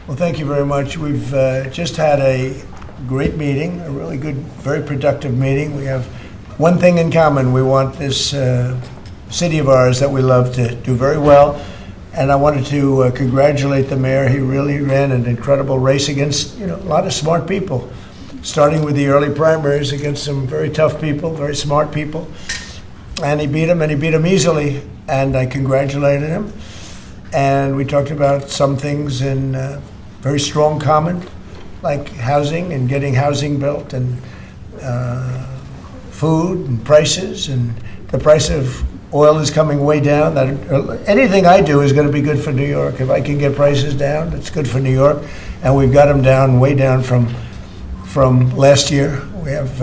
Well, thank you very much. We've just had a great meeting, a really good, very productive meeting. We have one thing in common. We want this city of ours that we love to do very well. And I wanted to congratulate the mayor. He really ran an incredible race against, a lot of smart people, starting with the early primaries against some very tough people, very smart people. And he beat them easily. And I congratulated him. And we talked about some things in very strong common, like housing and getting housing built, and food and prices, and the price of oil is coming way down. Anything I do is going to be good for New York. If I can get prices down, it's good for New York. And we've got them down, way down from last year. We have,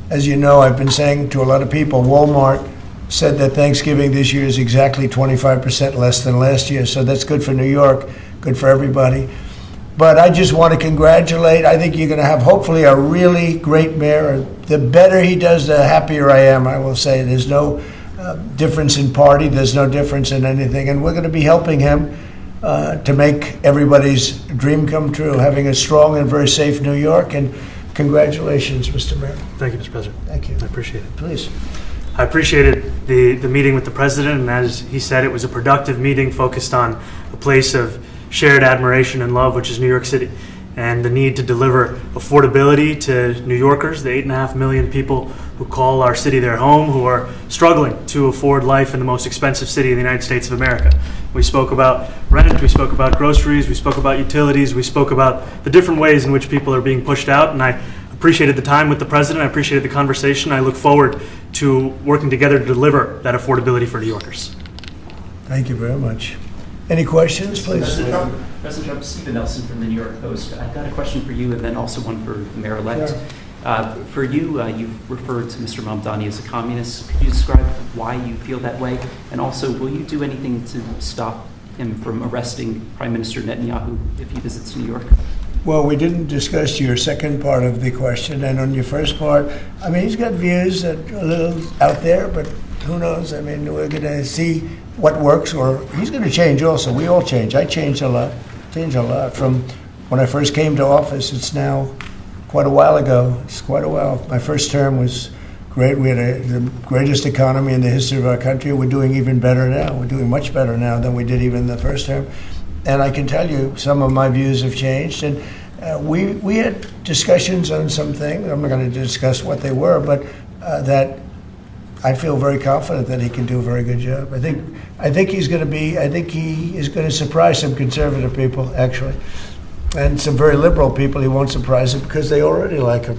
as you know, I've been saying to a lot of people, Walmart said that Thanksgiving this year is exactly 25% less than last year. So that's good for New York, good for everybody. But I just want to congratulate. I think you're going to have, hopefully, a really great mayor. The better he does, the happier I am, I will say. There's no difference in party. There's no difference in anything. And we're going to be helping him to make everybody's dream come true, having a strong and very safe New York. And congratulations, Mr. Mayor. Thank you, Mr. President. Thank you. I appreciate it. Please. I appreciated the meeting with the president, and as he said, it was a productive meeting focused on a place of shared admiration and love, which is New York City, and the need to deliver affordability to New Yorkers, the 8.5 million people who call our city their home, who are struggling to afford life in the most expensive city in the United States of America. We spoke about rent, we spoke about groceries, we spoke about utilities, we spoke about the different ways in which people are being pushed out, and I appreciated the time with the president. I appreciated the conversation. I look forward to working together to deliver that affordability for New Yorkers. Thank you very much. Any questions, please? President Trump, Stephen Nelson from the New York Post. I've got a question for you and then also one for the mayor-elect. Sure. For you, you've referred to Mr. Mamdani as a communist. Could you describe why you feel that way? And also, will you do anything to stop him from arresting Prime Minister Netanyahu if he visits New York? Well, we didn't discuss your second part of the question, and on your first part, I mean, he's got views that are a little out there, but who knows? I mean, we're going to see what works, or he's going to change also. We all change. I changed a lot. From when I first came to office. It's now quite a while ago. It's quite a while. My first term was great. We had the greatest economy in the history of our country. We're doing even better now. We're doing much better now than we did even the first term. And I can tell you some of my views have changed. And we had discussions on some things. I'm not going to discuss what they were, but that I feel very confident that he can do a very good job. I think he is going to surprise some conservative people, actually. And some very liberal people. He won't surprise them because they already like him.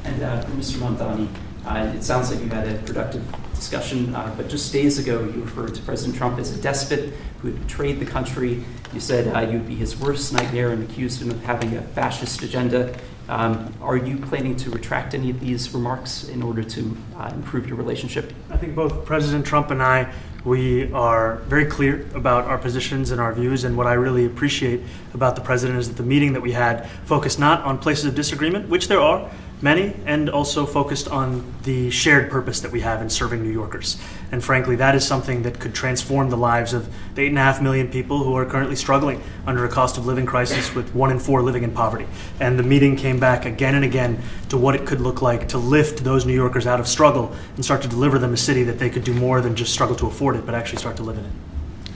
And for Mr. Mamdani, it sounds like you had a productive discussion, but just days ago you referred to President Trump as a despot who had betrayed the country. You said you'd be his worst nightmare and accused him of having a fascist agenda. Are you planning to retract any of these remarks in order to improve your relationship? I think both President Trump and I, we are very clear about our positions and our views, and what I really appreciate about the president is that the meeting that we had focused not on places of disagreement, which there are many, and also focused on the shared purpose that we have in serving New Yorkers. And frankly, that is something that could transform the lives of the 8.5 million people who are currently struggling under a cost of living crisis, with 1 in 4 living in poverty. And the meeting came back again and again to what it could look like to lift those New Yorkers out of struggle and start to deliver them a city that they could do more than just struggle to afford it, but actually start to live in it.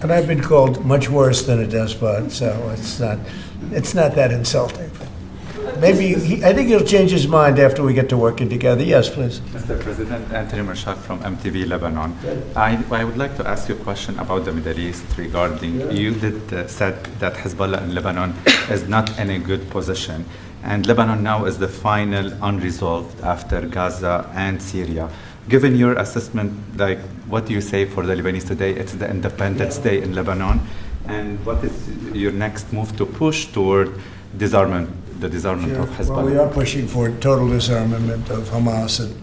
And I've been called much worse than a despot, so it's not that insulting. Maybe I think he'll change his mind after we get to working together. Yes, please. Mr. President, Anthony Mershak from MTV Lebanon. I would like to ask you a question about the Middle East regarding, you said that Hezbollah in Lebanon is not in a good position. And Lebanon now is the final unresolved after Gaza and Syria. Given your assessment, what do you say for the Lebanese today? It's the Independence Day in Lebanon. And what is your next move to push toward disarmament? The disarmament of Hezbollah. Well, we are pushing for total disarmament of Hamas and,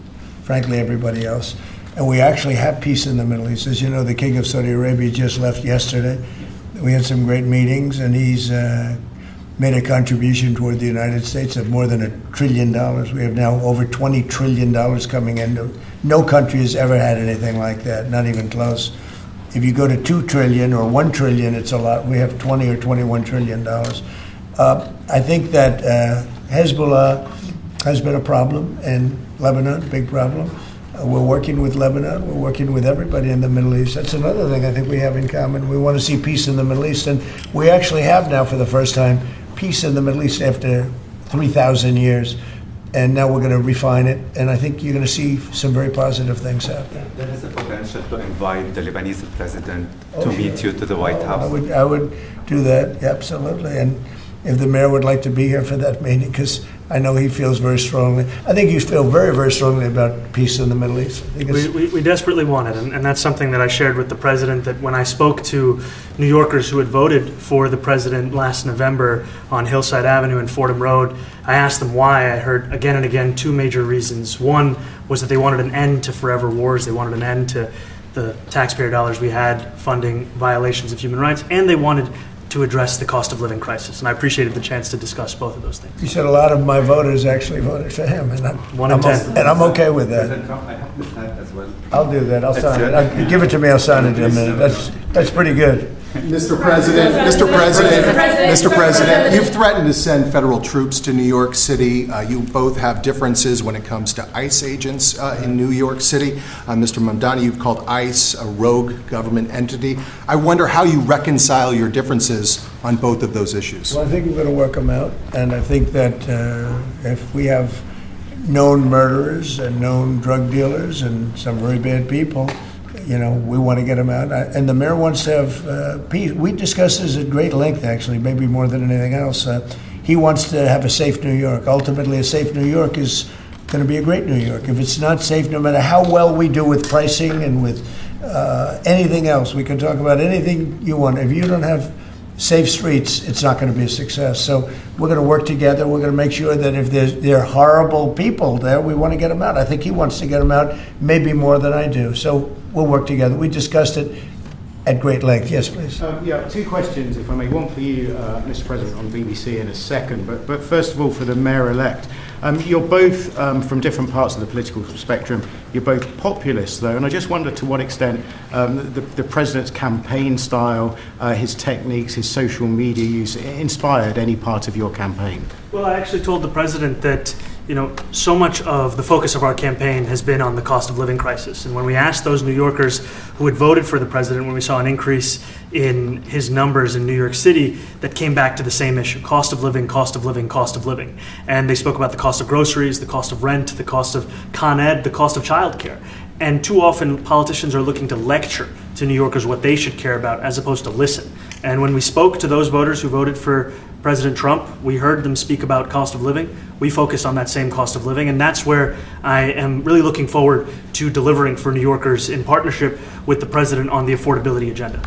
frankly, everybody else. And we actually have peace in the Middle East. As you know, the King of Saudi Arabia just left yesterday. We had some great meetings, and he's made a contribution toward the United States of more than $1 trillion. We have now over $20 trillion coming in. No country has ever had anything like that, not even close. If you go to $2 trillion or $1 trillion, it's a lot. We have $20 or $21 trillion. I think that Hezbollah has been a problem in Lebanon, big problem. We're working with Lebanon. We're working with everybody in the Middle East. That's another thing I think we have in common. We want to see peace in the Middle East, and we actually have now, for the first time, peace in the Middle East after 3,000 years. And now we're going to refine it, and I think you're going to see some very positive things happen. There is a potential to invite the Lebanese president to meet you to the White House. I would do that, absolutely. And if the mayor would like to be here for that meeting, because I know he feels very strongly. I think you feel very, very strongly about peace in the Middle East. I think We desperately want it, and that's something that I shared with the president, that when I spoke to New Yorkers who had voted for the president last November on Hillside Avenue and Fordham Road, I asked them why. I heard again and again two major reasons. One was that they wanted an end to forever wars. They wanted an end to the taxpayer dollars we had funding violations of human rights, and they wanted to address the cost of living crisis. And I appreciated the chance to discuss both of those things. You said a lot of my voters actually voted for him, and I'm okay with that. President Trump, I have this hat as well. I'll do that. I'll sign it. Give it to me. I'll sign it in a minute. That's pretty good. Mr. President, you've threatened to send federal troops to New York City. You both have differences when it comes to ICE agents in New York City. Mr. Mamdani, you've called ICE a rogue government entity. I wonder how you reconcile your differences on both of those issues. Well, I think we're going to work them out, and I think that if we have known murderers and known drug dealers and some very bad people, we want to get them out. And the mayor wants to have peace. We discussed this at great length, actually, maybe more than anything else. He wants to have a safe New York. Ultimately, a safe New York is going to be a great New York. If it's not safe, no matter how well we do with pricing and with anything else, we can talk about anything you want. If you don't have safe streets, it's not going to be a success. So we're going to work together. We're going to make sure that if there are horrible people there, we want to get them out. I think he wants to get them out maybe more than I do. So we'll work together. We discussed it at great length. Yes, please. Two questions, if I may. One for you, Mr. President, on BBC in a second. But first of all, for the mayor-elect. You're both from different parts of the political spectrum. You're both populists, though, and I just wonder to what extent the president's campaign style, his techniques, his social media use inspired any part of your campaign. Well, I actually told the president that so much of the focus of our campaign has been on the cost of living crisis. And when we asked those New Yorkers who had voted for the president, when we saw an increase in his numbers in New York City, that came back to the same issue: cost of living, cost of living, cost of living. And they spoke about the cost of groceries, the cost of rent, the cost of Con Ed, the cost of childcare. And too often politicians are looking to lecture to New Yorkers what they should care about as opposed to listen. And when we spoke to those voters who voted for President Trump, we heard them speak about cost of living. We focused on that same cost of living, and that's where I am really looking forward to delivering for New Yorkers in partnership with the president on the affordability agenda.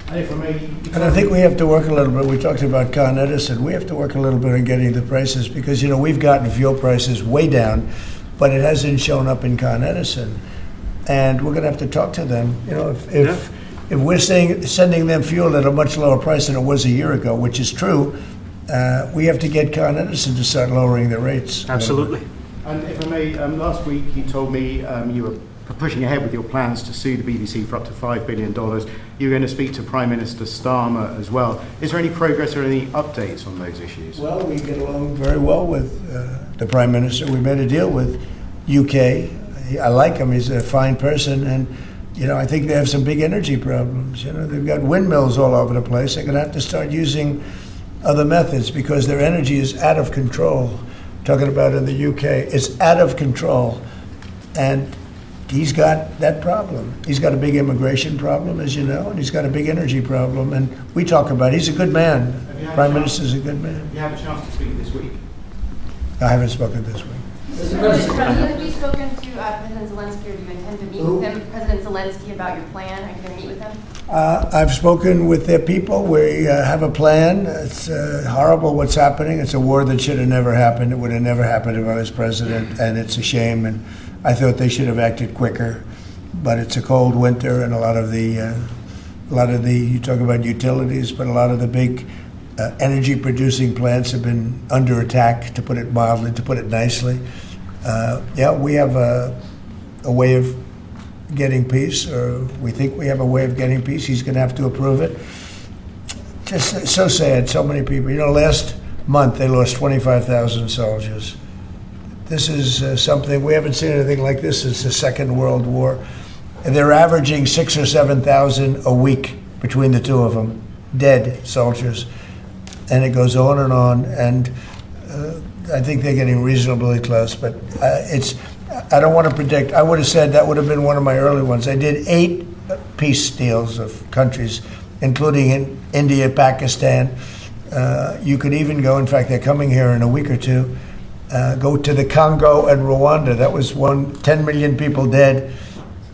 And I think we have to work a little bit. We talked about Con Edison. We have to work a little bit on getting the prices, because we've gotten fuel prices way down, but it hasn't shown up in Con Edison. And we're going to have to talk to them. If we're sending them fuel at a much lower price than it was a year ago, which is true, we have to get Con Edison to start lowering the rates. Absolutely. And if I may, last week you told me you were pushing ahead with your plans to sue the BBC for up to $5 billion. You're going to speak to Prime Minister Starmer as well. Is there any progress or any updates on those issues? Well, we get along very well with the Prime Minister. We made a deal with UK. I like him. He's a fine person, and I think they have some big energy problems. They've got windmills all over the place. They're going to have to start using other methods because their energy is out of control. Talking about in the UK, it's out of control, and he's got that problem. He's got a big immigration problem, as you know, and he's got a big energy problem. And we talk about it. He's a good man. Prime Minister's a good man. Have you had a chance to speak this week? I haven't spoken this week. Mr. President, have you spoken to President Zelensky, or do you intend to meet with him, President Zelensky, about your plan? Are you going to meet with him? I've spoken with their people. We have a plan. It's horrible what's happening. It's a war that should have never happened. It would have never happened if I was president, and it's a shame. And I thought they should have acted quicker. But it's a cold winter, and a lot of the you talk about utilities, but a lot of the big energy-producing plants have been under attack, to put it mildly, to put it nicely. We have a way of getting peace, or we think we have a way of getting peace. He's going to have to approve it. Just so sad, so many people. Last month, they lost 25,000 soldiers. This is something, we haven't seen anything like this since the Second World War. And they're averaging 6,000 or 7,000 a week between the two of them, dead soldiers. And it goes on, and I think they're getting reasonably close, but I don't want to predict. I would have said that would have been one of my early ones. I did 8 peace deals of countries, including in India, Pakistan. You could even go, in fact, they're coming here in a week or two, go to the Congo and Rwanda. That was 10 million people dead,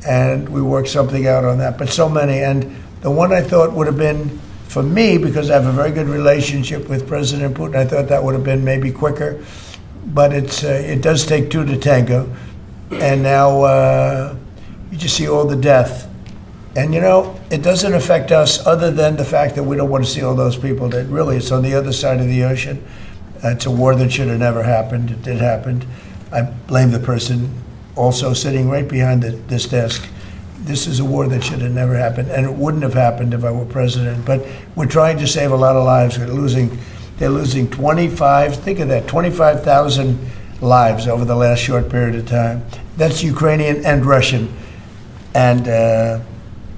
and we worked something out on that. But so many, and the one I thought would have been, for me, because I have a very good relationship with President Putin, I thought that would have been maybe quicker. But it does take 2 to tango. And now you just see all the death. And, it doesn't affect us other than the fact that we don't want to see all those people dead. Really, it's on the other side of the ocean. It's a war that should have never happened. It did happen. I blame the person also sitting right behind this desk. This is a war that should have never happened, and it wouldn't have happened if I were president. But we're trying to save a lot of lives. They're losing 25,000 lives over the last short period of time. That's Ukrainian and Russian, and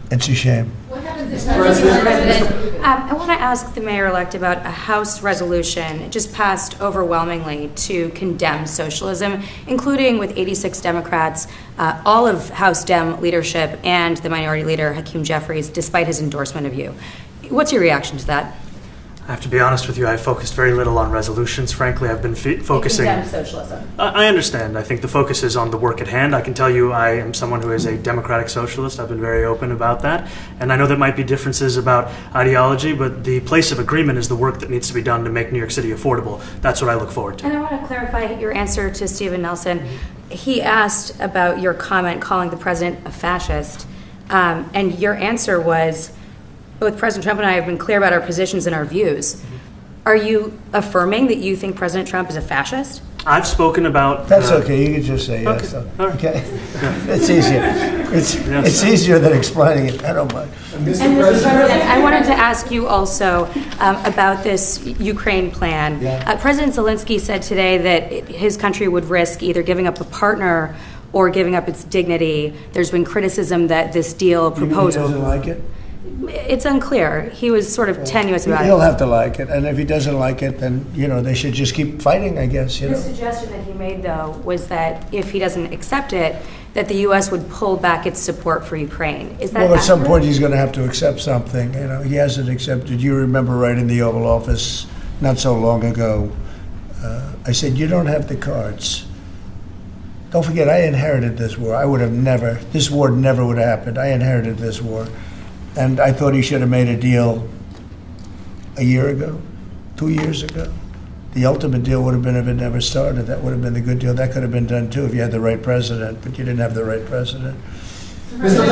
it's a shame. What happens if President? I want to ask the mayor-elect about a House resolution. It just passed overwhelmingly to condemn socialism, including with 86 Democrats, all of House Dem leadership, and the minority leader, Hakeem Jeffries, despite his endorsement of you. What's your reaction to that? I have to be honest with you, I focused very little on resolutions. Frankly, I've been focusing... Condemn socialism. I understand. I think the focus is on the work at hand. I can tell you I am someone who is a democratic socialist. I've been very open about that. And I know there might be differences about ideology, but the place of agreement is the work that needs to be done to make New York City affordable. That's what I look forward to. And I want to clarify your answer to Stephen Nelson. He asked about your comment calling the president a fascist, and your answer was, both President Trump and I have been clear about our positions and our views. Are you affirming that you think President Trump is a fascist? I've spoken about... That's okay. You can just say yes. Okay. All right. Okay. It's easier. It's easier than explaining it. I don't mind. And Mr. President, I wanted to ask you also about this Ukraine plan. Yeah. President Zelensky said today that his country would risk either giving up a partner or giving up its dignity. There's been criticism that this deal proposal... He doesn't like it? It's unclear. He was sort of tenuous about He'll it. have to like it, and if he doesn't like it, then they should just keep fighting, I guess. The suggestion that he made, though, was that if he doesn't accept it, that the U.S. would pull back its support for Ukraine. Is that Well, at some accurate? point he's going to have to accept something. He hasn't accepted. You remember right in the Oval Office not so long ago, I said, you don't have the cards. Don't forget, I inherited this war. This war never would have happened. I inherited this war. And I thought he should have made a deal a year ago, 2 years ago. The ultimate deal would have been if it never started. That would have been the good deal. That could have been done too if you had the right president, but you didn't have the right president. Mr.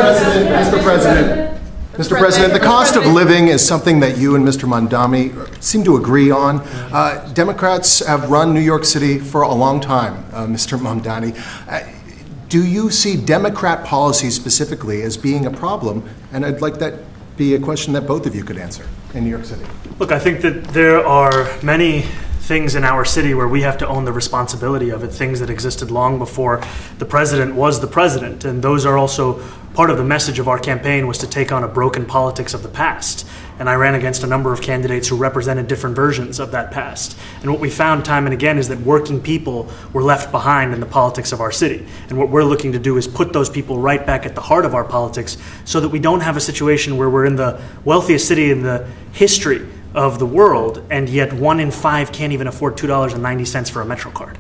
President, the cost of living is something that you and Mr. Mamdani seem to agree on. Democrats have run New York City for a long time, Mr. Mamdani. Do you see Democrat policy specifically as being a problem? And I'd like that be a question that both of you could answer in New York City. Look, I think that there are many things in our city where we have to own the responsibility of it, things that existed long before the president was the president. And those are also part of the message of our campaign, was to take on a broken politics of the past. And I ran against a number of candidates who represented different versions of that past. And what we found time and again is that working people were left behind in the politics of our city. And what we're looking to do is put those people right back at the heart of our politics so that we don't have a situation where we're in the wealthiest city in the history of the world, and yet 1 in 5 can't even afford $2.90 for a Metro card.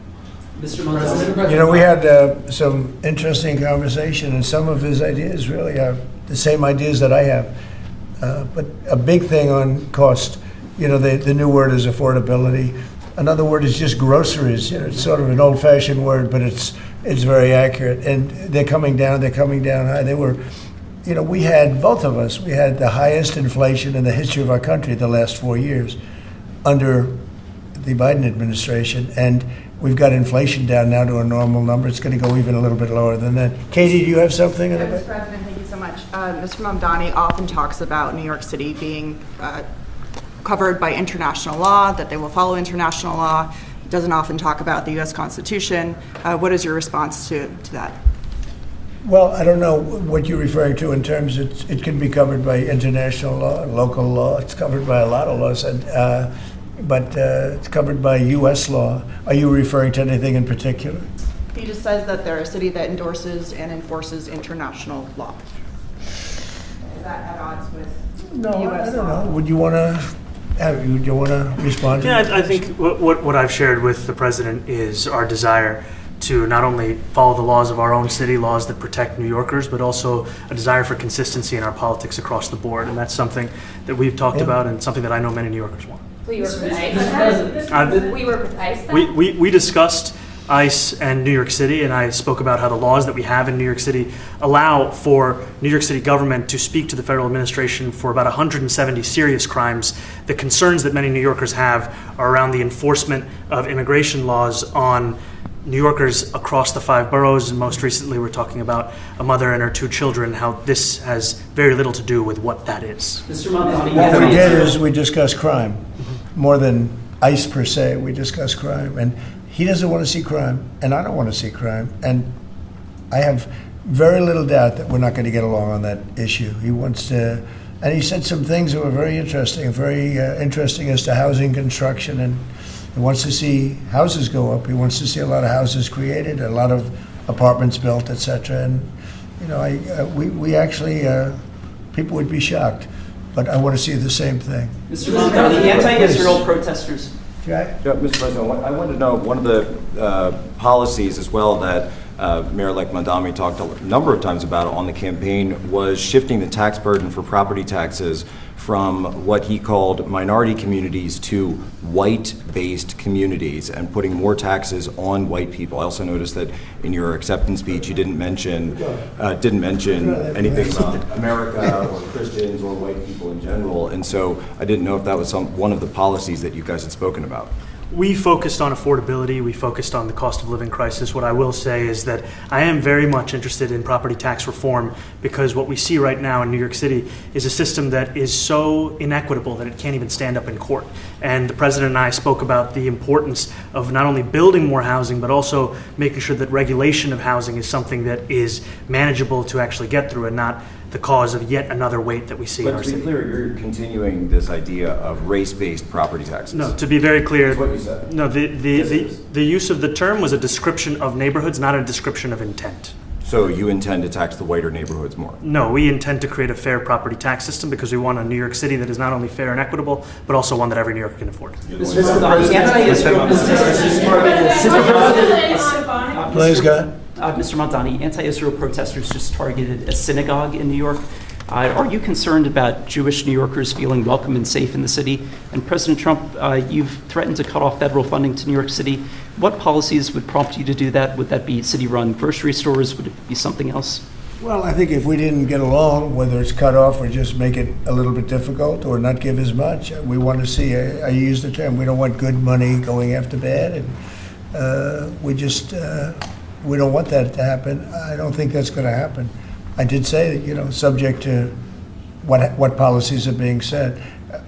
Mr. Mamdani. We had some interesting conversation, and some of his ideas really are the same ideas that I have. But a big thing on cost, the new word is affordability. Another word is just groceries. It's sort of an old-fashioned word, but it's very accurate. And they're coming down high. They were, we had, both of us, we had the highest inflation in the history of our country the last 4 years under the Biden administration. And we've got inflation down now to a normal number. It's going to go even a little bit lower than that. Katie, do you have something? Mr. President, thank you so much. Mr. Mamdani often talks about New York City being covered by international law, that they will follow international law. It doesn't often talk about the U.S. Constitution. What is your response to that? Well, I don't know what you're referring to in terms it can be covered by international law, local law. It's covered by a lot of laws, but it's covered by U.S. law. Are you referring to anything in particular? He just says that they're a city that endorses and enforces international law. Is that at odds with U.S. I don't law? know. Would you want to respond to that? Yeah, I think what I've shared with the president is our desire to not only follow the laws of our own city, laws that protect New Yorkers, but also a desire for consistency in our politics across the board. And that's something that we've talked about and something that I know many New Yorkers want. We work with ICE. We work with ICE then? We discussed ICE and New York City, and I spoke about how the laws that we have in New York City allow for New York City government to speak to the federal administration for about 170 serious crimes. The concerns that many New Yorkers have are around the enforcement of immigration laws on New Yorkers across the 5 boroughs, and most recently we're talking about a mother and her 2 children, how this has very little to do with what that is. Mr. Mamdani, What we did is we discussed crime. More than ICE per se, we discussed crime. And he doesn't want to see crime, and I don't want to see crime. And I have very little doubt that we're not going to get along on that issue. He wants to, and he said some things that were very interesting as to housing construction, and he wants to see houses go up. He wants to see a lot of houses created, a lot of apartments built, etc. And you know, we actually people would be shocked, but I want to see the same thing. Mr. Mamdani, anti-Israel protesters. Jack? Yeah, Mr. President, I wanted to know one of the policies as well that Mayor-elect Mamdani talked a number of times about on the campaign was shifting the tax burden for property taxes from what he called minority communities to white-based communities and putting more taxes on white people. I also noticed that in your acceptance speech you didn't mention anything about America or Christians or white people in general, and so I didn't know if that was one of the policies that you guys had spoken about. We focused on affordability. We focused on the cost of living crisis. What I will say is that I am very much interested in property tax reform because what we see right now in New York City is a system that is so inequitable that it can't even stand up in court. And the president and I spoke about the importance of not only building more housing, but also making sure that regulation of housing is something that is manageable to actually get through and not the cause of yet another weight that we see in our But to be city. clear, you're continuing this idea of race-based property taxes. No, to be very clear, That's what you said. no, the Yes, use of the term was a description of neighborhoods, not a description of intent. So you intend to tax the whiter neighborhoods more? No, we intend to create a fair property tax system because we want a New York City that is not only fair and equitable, but also one that every New Yorker can afford. Mr. Mamdani, anti-Israel protesters. Please, God. Mr. Mamdani, anti-Israel protesters just targeted a synagogue in New York. Are you concerned about Jewish New Yorkers feeling welcome and safe in the city? And President Trump, you've threatened to cut off federal funding to New York City. What policies would prompt you to do that? Would that be city-run grocery stores? Would it be something else? Well, I think if we didn't get along, whether it's cut off or just make it a little bit difficult or not give as much, we want to see, I use the term, we don't want good money going after bad, and we don't want that to happen. I don't think that's going to happen. I did say that, subject to what policies are being set.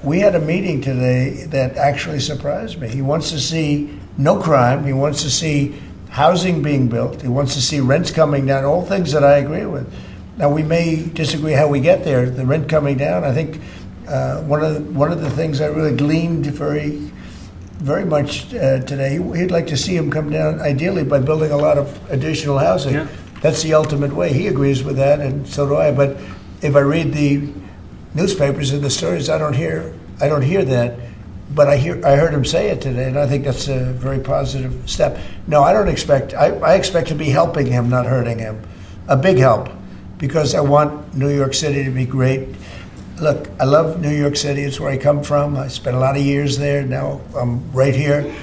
We had a meeting today that actually surprised me. He wants to see no crime. He wants to see housing being built. He wants to see rents coming down, all things that I agree with. Now, we may disagree how we get there. The rent coming down, I think one of the things I really gleaned very much today, he'd like to see him come down, ideally, by building a lot of additional housing. Yeah. That's the ultimate way. He agrees with that, and so do I. But if I read the newspapers and the stories, I don't hear that. But I heard him say it today, and I think that's a very positive step. No, I don't expect. I expect to be helping him, not hurting him. A big help, because I want New York City to be great. Look, I love New York City. It's where I come from. I spent a lot of years there. Now I'm right here.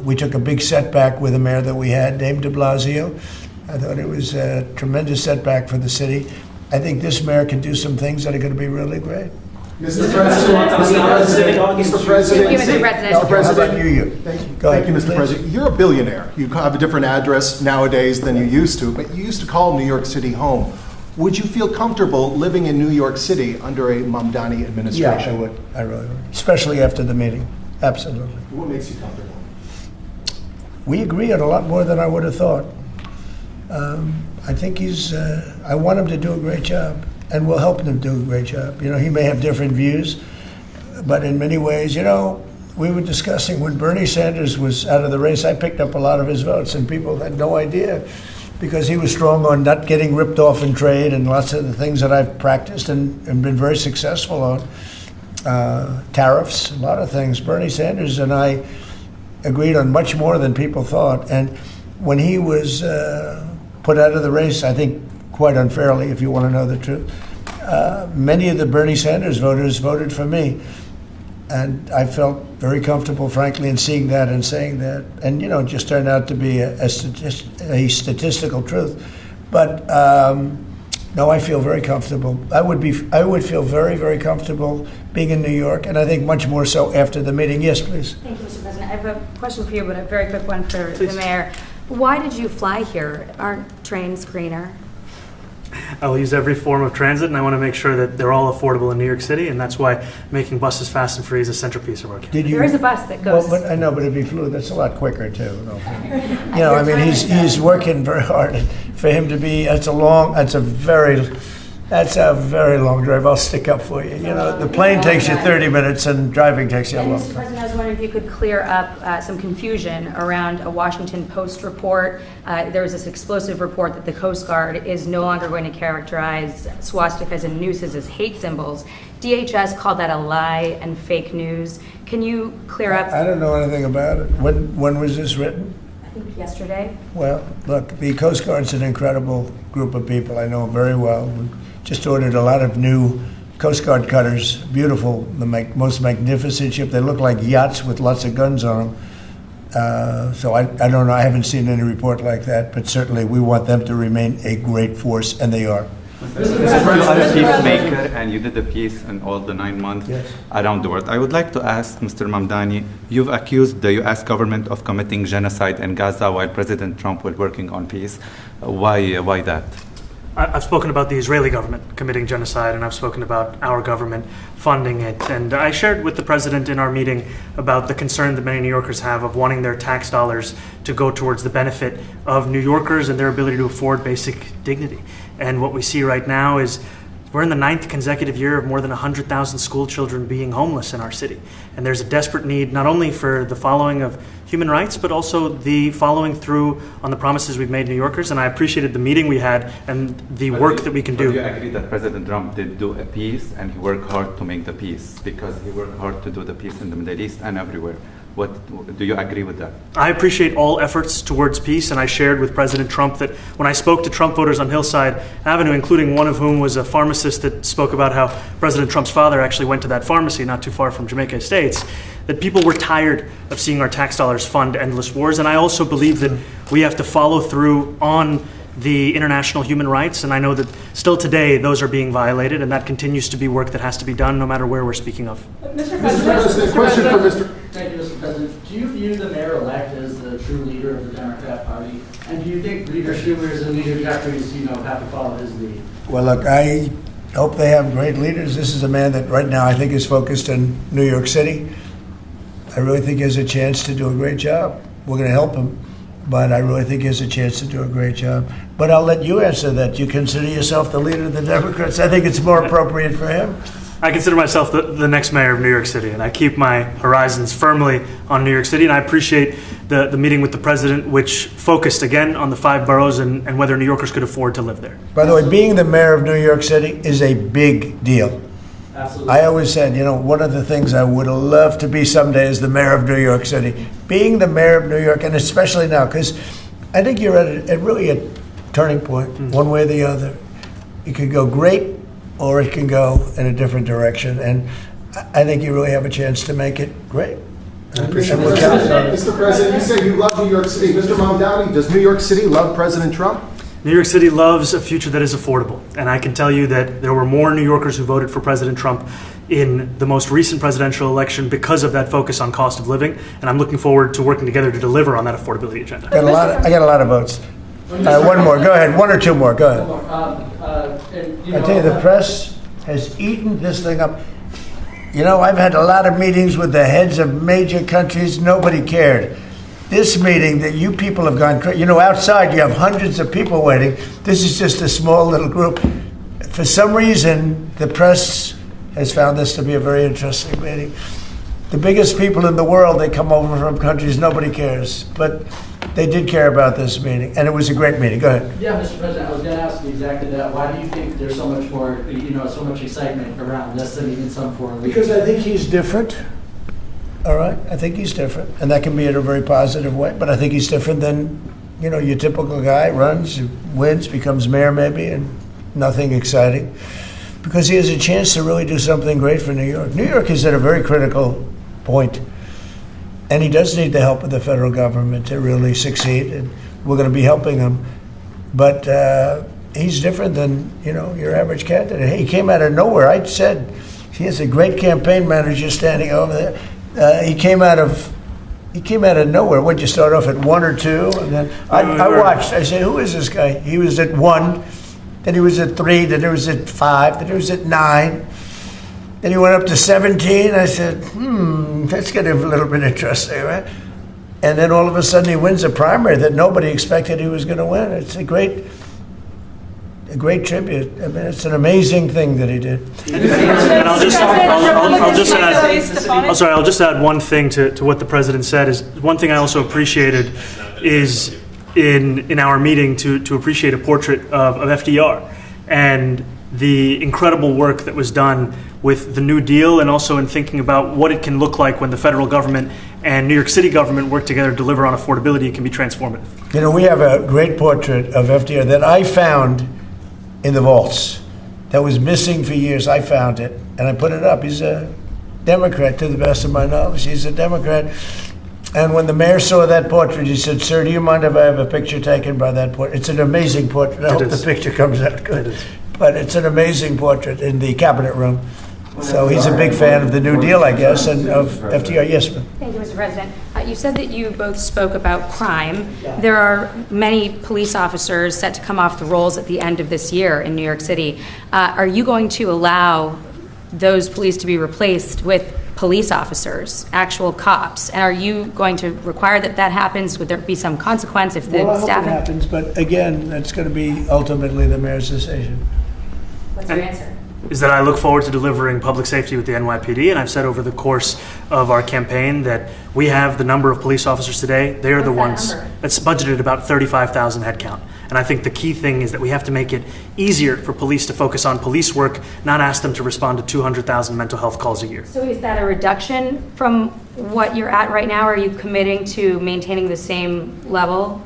We took a big setback with the mayor that we had, named de Blasio. I thought it was a tremendous setback for the city. I think this mayor can do some things that are going to be really great. Mr. President, Mr. President, Thank you, Mr. President. Okay, how about you? Thank you, Mr. President. You're a billionaire. You have a different address nowadays than you used to, but you used to call New York City home. Would you feel comfortable living in New York City under a Mamdani Yeah, I administration? would. I really would. Especially after the meeting. Absolutely. What makes you comfortable? We agree on a lot more than I would have thought. I think I want him to do a great job, and we'll help him do a great job. You know, he may have different views, but in many ways, you know, we were discussing when Bernie Sanders was out of the race, I picked up a lot of his votes, and people had no idea because he was strong on not getting ripped off in trade and lots of the things that I've practiced and been very successful on. Tariffs, a lot of things. Bernie Sanders and I agreed on much more than people thought. And when he was put out of the race, I think quite unfairly, if you want to know the truth, many of the Bernie Sanders voters voted for me. And I felt very comfortable, frankly, in seeing that and saying that. And, you know, it just turned out to be a statistical truth. But no, I feel very comfortable. I would feel very, very comfortable being in New York, and I think much more so after the meeting. Yes, please. Thank you, Mr. President. I have a question for you, but a very quick one for Please. the mayor. Why did you fly here? Aren't trains greener? I'll use every form of transit, and I want to make sure that they're all affordable in New York City, and that's why making buses fast and free is a centerpiece of our campaign. Did you? There is a bus that goes. Well, but I know, but if he flew, that's a lot quicker too. You know, I mean, he's working very hard. And for him to be, that's a very long drive. I'll stick up for you. You know, the plane takes you 30 minutes, and driving takes you a And long Mr. time. President, I was wondering if you could clear up some confusion around a Washington Post report. There was this explosive report that the Coast Guard is no longer going to characterize swastikas and nooses as hate symbols. DHS called that a lie and fake news. Can you clear up? I don't know anything about it. When was this written? I think yesterday. Well, look, the Coast Guard's an incredible group of people. I know them very well. We just ordered a lot of new Coast Guard cutters, beautiful, the most magnificent ship. They look like yachts with lots of guns on them. So I don't know. I haven't seen any report like that, but certainly we want them to remain a great force, and they are. You are a peacemaker, and you did the peace in all the 9 months Yes. around the world. I would like to ask Mr. Mamdani, you've accused the U.S. government of committing genocide in Gaza while President Trump was working on peace. Why that? I've spoken about the Israeli government committing genocide, and I've spoken about our government funding it. And I shared with the president in our meeting about the concern that many New Yorkers have of wanting their tax dollars to go towards the benefit of New Yorkers and their ability to afford basic dignity. And what we see right now is we're in the 9th consecutive year of more than 100,000 school children being homeless in our city. And there's a desperate need not only for the following of human rights, but also the following through on the promises we've made New Yorkers. And I appreciated the meeting we had and the work that we can do. Do you agree that President Trump did do a peace and he worked hard to make the peace? Because he worked hard to do the peace in the Middle East and everywhere. Do you agree with that? I appreciate all efforts towards peace, and I shared with President Trump that when I spoke to Trump voters on Hillside Avenue, including one of whom was a pharmacist that spoke about how President Trump's father actually went to that pharmacy not too far from Jamaica Estates, that people were tired of seeing our tax dollars fund endless wars. And I also believe that we have to follow through on the international human rights, and I know that still today those are being violated, and that continues to be work that has to be done no matter where we're speaking of. Mr. President, question for Mr. Thank you, Mr. President. Do you view the mayor-elect as the true leader of the Democrat Party? And do you think Leader Schumer's and Leader Jeffries, have to follow his lead? Well, look, I hope they have great leaders. This is a man that right now I think is focused in New York City. I really think he has a chance to do a great job. We're going to help him, but I really think he has a chance to do a great job. But I'll let you answer that. You consider yourself the leader of the Democrats? I think it's more appropriate for him. I consider myself the next mayor of New York City, and I keep my horizons firmly on New York City, and I appreciate the meeting with the president, which focused again on the 5 boroughs and whether New Yorkers could afford to live there. By the way, being the mayor of New York City is a big deal. Absolutely. I always said, one of the things I would love to be someday is the mayor of New York City. Being the mayor of New York, and especially now, because I think you're at really a turning point, one way or the other. It could go great, or it can go in a different direction. And I think you really have a chance to make it great. Mr. President, you say you love New York City. Mr. Mamdani, does New York City love President Trump? New York City loves a future that is affordable. And I can tell you that there were more New Yorkers who voted for President Trump in the most recent presidential election because of that focus on cost of living. And I'm looking forward to working together to deliver on that affordability agenda. I got a lot of votes. One more, go ahead, one or two more, go ahead. I I tell you, the press has eaten this thing up. You know, I've had a lot of meetings with the heads of major countries. Nobody cared. This meeting that you people have gone crazy. You know, outside you have hundreds of people waiting. This is just a small little group. For some reason, the press has found this to be a very interesting meeting. The biggest people in the world, they come over from countries nobody cares. But they did care about this meeting, and it was a great meeting. Go ahead. Yeah, Mr. President, I was going to ask you exactly that. Why do you think there's so much more, so much excitement around this than even some foreign leaders? Because I think he's different. All right, I think he's different, and that can be in a very positive way. But I think he's different than, your typical guy runs, wins, becomes mayor maybe, and nothing exciting. Because he has a chance to really do something great for New York. New York is at a very critical point, and he does need the help of the federal government to really succeed, and we're going to be helping him. But he's different than your average candidate. He came out of nowhere. I said he has a great campaign manager standing over there. He came out of nowhere. What'd you start off at 1 or 2? And then I watched. I said, "Who is this guy?" He was at 1, then he was at 3, then he was at 5, then he was at 9. Then he went up to 17. I said, that's getting a little bit interesting, right? And then all of a sudden he wins a primary that nobody expected he was going to win. It's a great tribute. I mean, it's an amazing thing that he did. And I'll just add one thing to what the president said. Is one thing I also appreciated is in our meeting to appreciate a portrait of FDR and the incredible work that was done with the New Deal, and also in thinking about what it can look like when the federal government and New York City government work together to deliver on affordability. It can be transformative. We have a great portrait of FDR that I found in the vaults that was missing for years. I found it, and I put it up. He's a Democrat, to the best of my knowledge. He's a Democrat. And when the mayor saw that portrait, he said, "Sir, do you mind if I have a picture taken by that portrait?" It's an amazing portrait. I hope the picture comes out good. But it's an amazing portrait in the cabinet room. So he's a big fan of the New Deal, I guess, and of FDR. Yes, ma'am. Thank you, Mr. President. You said that you both spoke about crime. There are many police officers set to come off the rolls at the end of this year in New York City. Are you going to allow those police to be replaced with police officers, actual cops? And are you going to require that happens? Would there be some consequence if the Well, I hope staff... it happens, but again, that's going to be ultimately the mayor's decision. What's your answer? Is that I look forward to delivering public safety with the NYPD, and I've said over the course of our campaign that we have the number of police officers today. They are the ones that's budgeted about 35,000 headcount. And I think the key thing is that we have to make it easier for police to focus on police work, not ask them to respond to 200,000 mental health calls a year. So is that a reduction from what you're at right now? Are you committing to maintaining the same level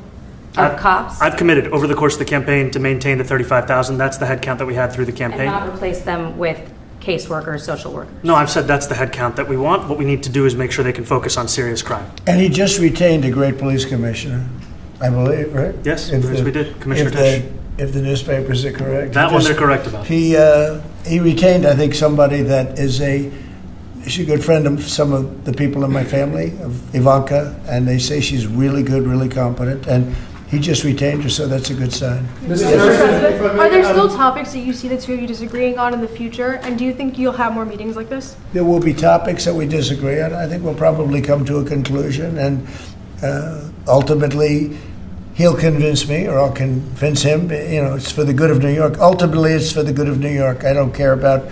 of cops? I've committed over the course of the campaign to maintain the 35,000. That's the headcount that we had through the campaign. And not replace them with caseworkers, social workers? No, I've said that's the headcount that we want. What we need to do is make sure they can focus on serious crime. And he just retained a great police commissioner, I believe, right? Yes, we did. Commissioner Tisch. If the newspapers are correct. That one they're correct about. He retained, I think, somebody that is she's a good friend of some of the people in my family, of Ivanka, and they say she's really good, really competent, and he just retained her, so that's a good sign. Mr. President, are there still topics that you see the two of you disagreeing on in the future? And do you think you'll have more meetings like this? There will be topics that we disagree on. I think we'll probably come to a conclusion, and ultimately he'll convince me, or I'll convince him. It's for the good of New York. Ultimately, it's for the good of New York. I don't care about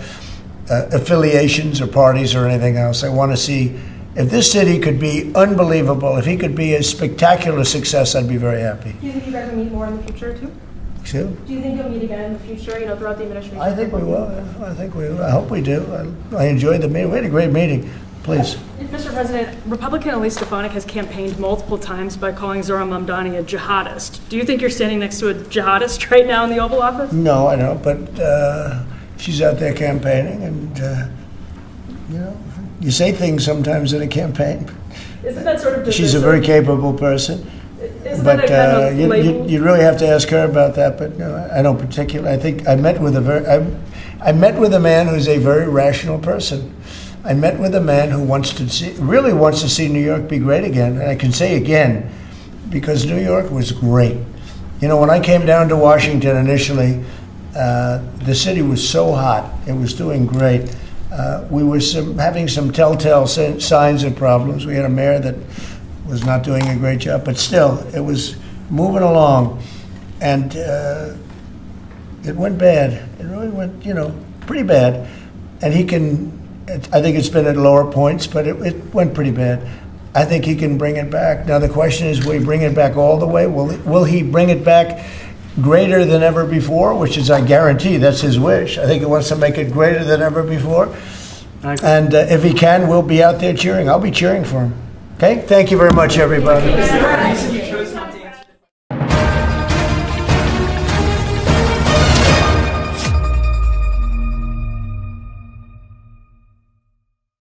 affiliations or parties or anything else. I want to see if this city could be unbelievable, if he could be a spectacular success, I'd be very happy. Do you think you guys will meet more in the future too? Excuse? Do you think you'll meet again in the future, throughout the administration? I think we will. I think we will. I hope we do. I enjoyed the meeting. We had a great meeting. Please. Mr. President, Republican Elise Stefanik has campaigned multiple times by calling Zohran Mamdani a jihadist. Do you think you're standing next to a jihadist right now in the Oval Office? No, I don't. But she's out there campaigning, and you say things sometimes in a campaign. Isn't that sort of divisive? She's a very capable person. Isn't But that a kind of label? you really have to ask her about that. But no, I don't particularly. I think I met with a man who's a very rational person. I met with a man who really wants to see New York be great again. And I can say again, because New York was great. You know, when I came down to Washington initially, the city was so hot. It was doing great. We were having some telltale signs and problems. We had a mayor that was not doing a great job, but still, it was moving along. And it went bad. It really went, pretty bad. And I think it's been at lower points, but it went pretty bad. I think he can bring it back. Now the question is, will he bring it back all the way? Will he bring it back greater than ever before, which is, I guarantee, that's his wish. I think he wants to make it greater than ever before. And if he can, we'll be out there cheering. I'll be cheering for him. Okay? Thank you very much, everybody.